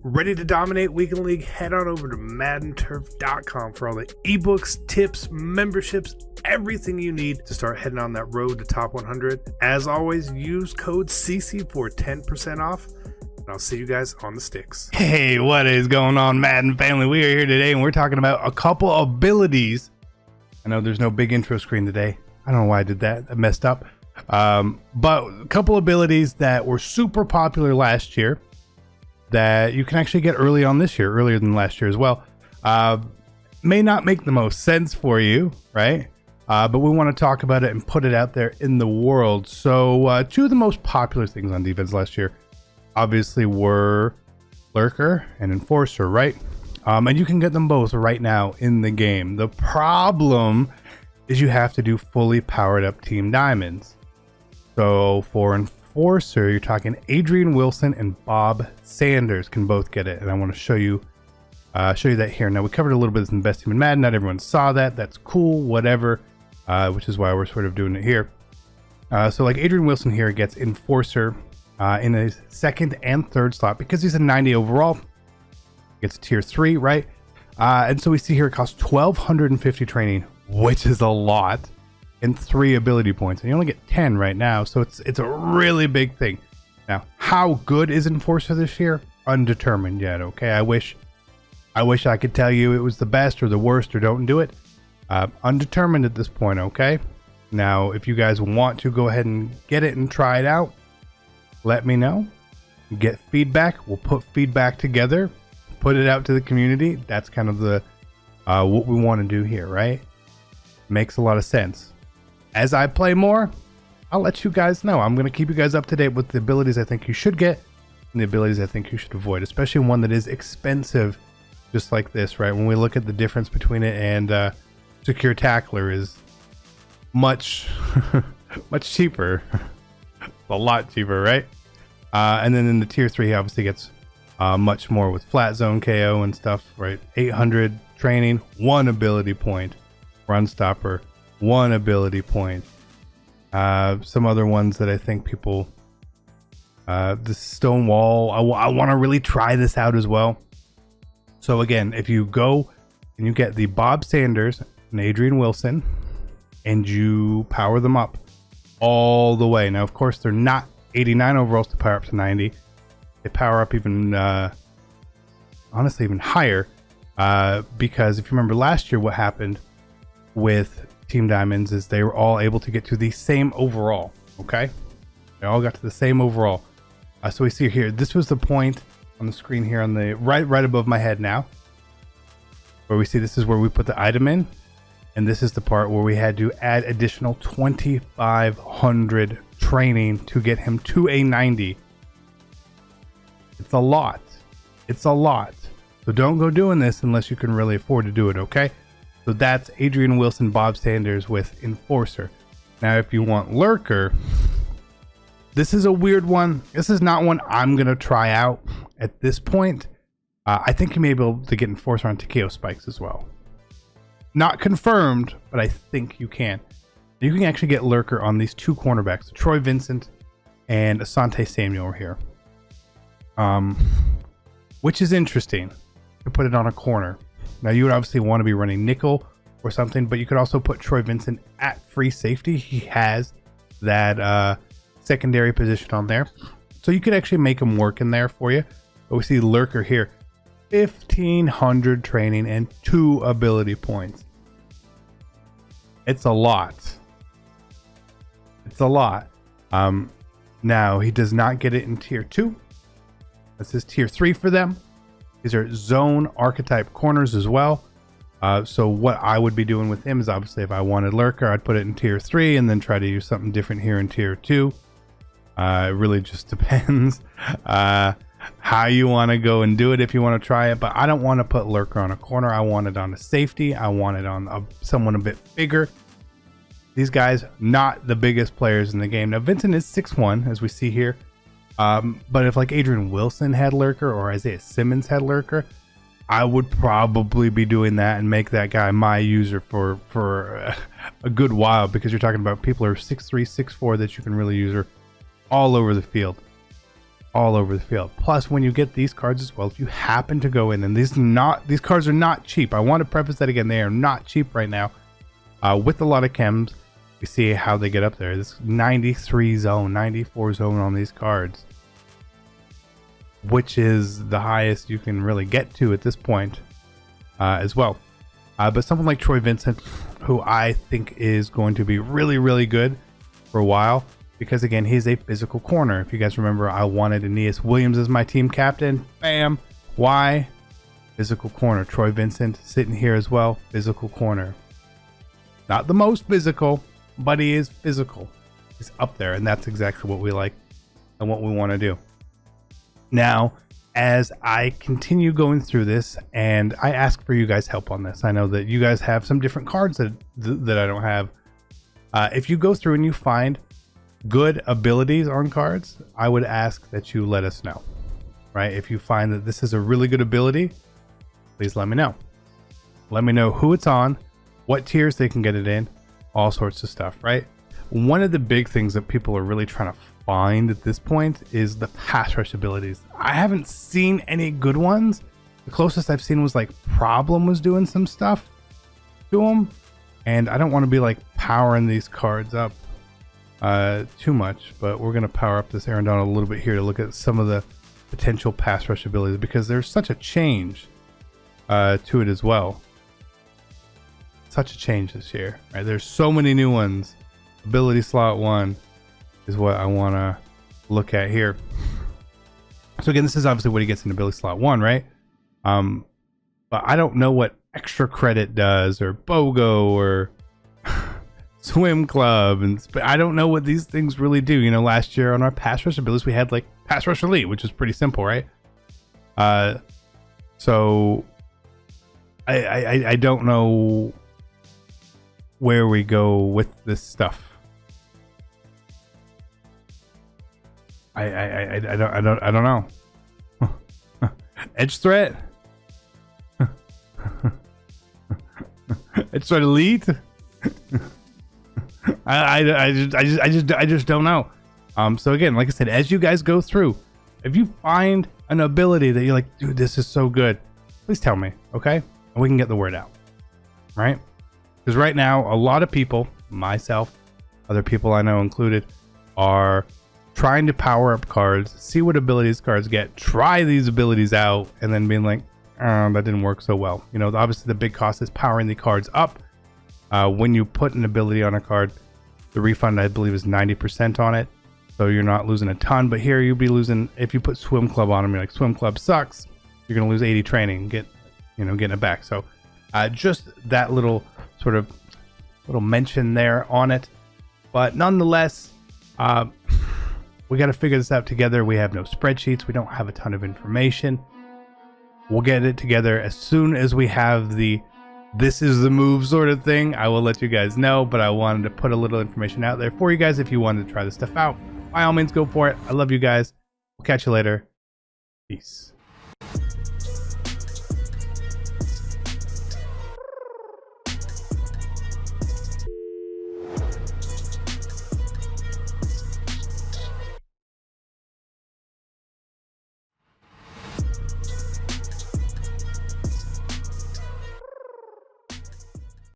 Ready to dominate Weekend League? Head on over to MaddenTurf.com for all the ebooks, tips, memberships, everything you need to start heading on that road to top 100. As always, use code CC for 10% off. And I'll see you guys on the sticks. Hey, what is going on, Madden family? We are here today and we're talking about a couple abilities. I know there's no big intro screen today. I don't know why I did that. I messed up. But a couple abilities that were super popular last year that you can actually get early on this year, earlier than last year as well. May not make the most sense for you, right? But we want to talk about it and put it out there in the world. So two of the most popular things on defense last year obviously were Lurker and Enforcer, right? And you can get them both right now in the game. The problem is you have to do fully powered up team diamonds. So for Enforcer, you're talking Adrian Wilson and Bob Sanders can both get it, and I want to show you that here. Now we covered a little bit of the best team in Madden. Not everyone saw that. That's cool, whatever. Which is why we're sort of doing it here. So like Adrian Wilson here gets Enforcer in a second and third slot because he's a 90 overall. Gets tier 3, right? And so we see here it costs 1,250 training, which is a lot, and 3 ability points, and you only get 10 right now, so it's a really big thing. Now, how good is Enforcer this year? Undetermined yet. Okay, I wish I could tell you it was the best or the worst or don't do it. Undetermined at this point. Okay, now if you guys want to go ahead and get it and try it out, let me know. Get feedback. We'll put feedback together, put it out to the community. That's kind of the what we want to do here, right? Makes a lot of sense. As I play more, I'll let you guys know. I'm going to keep you guys up to date with the abilities I think you should get and the abilities I think you should avoid, especially one that is expensive, just like this, right? When we look at the difference between it and Secure Tackler is much, much cheaper. A lot cheaper, right? And then in the tier 3, he obviously gets much more with flat zone KO and stuff, right? 800 training, 1 ability point. Run stopper, 1 ability point. Some other ones that I think people, the Stonewall, I want to really try this out as well. So again, if you go and you get the Bob Sanders and Adrian Wilson and you power them up all the way. Now, of course, they're not 89 overalls to power up to 90. They power up even, honestly, even higher. Because if you remember last year, what happened with Team Diamonds is they were all able to get to the same overall. Okay, they all got to the same overall. So we see here, this was the point on the screen here on the right above my head now, where we see this is where we put the item in, and this is the part where we had to add additional 2,500 training to get him to a 90. It's a lot. It's a lot. So don't go doing this unless you can really afford to do it. Okay. So that's Adrian Wilson, Bob Sanders with Enforcer. Now, if you want Lurker, this is a weird one. This is not one I'm going to try out at this point. I think you may be able to get Enforcer on Takeo spikes as well. Not confirmed, but I think you can. You can actually get Lurker on these 2 cornerbacks, Troy Vincent and Asante Samuel here. Which is interesting to put it on a corner. Now, you would obviously want to be running nickel or something, but you could also put Troy Vincent at free safety. He has that secondary position on there. So you could actually make him work in there for you. But we see Lurker here. 1,500 training and 2 ability points. It's a lot. It's a lot. Now, he does not get it in tier 2. This is tier 3 for them. These are zone archetype corners as well. So what I would be doing with him is obviously if I wanted Lurker, I'd put it in tier 3 and then try to use something different here in tier 2. It really just depends how you want to go and do it if you want to try it. But I don't want to put Lurker on a corner. I want it on a safety. I want it on someone a bit bigger. These guys, not the biggest players in the game. Now, Vincent is 6'1", as we see here. But if like Adrian Wilson had Lurker or Isaiah Simmons had Lurker, I would probably be doing that and make that guy my user for a good while, because you're talking about people who are 6'3", 6'4" that you can really use her all over the field. all over the field. Plus, when you get these cards as well, if you happen to go in, and these cards are not cheap. I want to preface that again. They are not cheap right now. With a lot of chems, you see how they get up there. This 93 zone, 94 zone on these cards, which is the highest you can really get to at this point as well. But something like Troy Vincent, who I think is going to be really, really good for a while, because again, he's a physical corner. If you guys remember, I wanted Aeneas Williams as my team captain. Bam. Why? Physical corner. Troy Vincent sitting here as well. Physical corner. Not the most physical, but he is physical. He's up there, and that's exactly what we like and what we want to do. Now, as I continue going through this, and I ask for you guys' help on this. I know that you guys have some different cards that I don't have. If you go through and you find good abilities on cards, I would ask that you let us know, right? If you find that this is a really good ability, please let me know. Let me know who it's on, what tiers they can get it in, all sorts of stuff, right? One of the big things that people are really trying to find at this point is the pass rush abilities. I haven't seen any good ones. The closest I've seen was like Problem was doing some stuff to them, and I don't want to be like powering these cards up too much, but we're going to power up this Aaron Donald a little bit here to look at some of the potential pass rush abilities, because there's such a change to it as well. Such a change this year, right? There's so many new ones. Ability slot 1 is what I want to look at here. So again, this is obviously what he gets in ability slot 1, right? But I don't know what extra credit does, or BOGO, or Swim Club, and I don't know what these things really do. You know, last year on our pass rush abilities, we had like Pass Rush Elite, which is pretty simple, right? So I don't know where we go with this stuff. I don't know. Edge threat. Edge threat elite. I just don't know. So again, like I said, as you guys go through, if you find an ability that you're like, dude, this is so good, please tell me, okay? And we can get the word out, right? Because right now, a lot of people, myself, other people I know included, are trying to power up cards, see what abilities cards get, try these abilities out, and then being like, oh, that didn't work so well. You know, obviously the big cost is powering the cards up. When you put an ability on a card, the refund, I believe, is 90% on it. So you're not losing a ton. But here you'd be losing, if you put Swim Club on them, you're like, Swim Club sucks. You're going to lose 80 training, getting it back. So just that little sort of little mention there on it. But nonetheless, we got to figure this out together. We have no spreadsheets. We don't have a ton of information. We'll get it together as soon as we have the this is the move sort of thing. I will let you guys know, but I wanted to put a little information out there for you guys if you wanted to try this stuff out. By all means, go for it. I love you guys. We'll catch you later. Peace.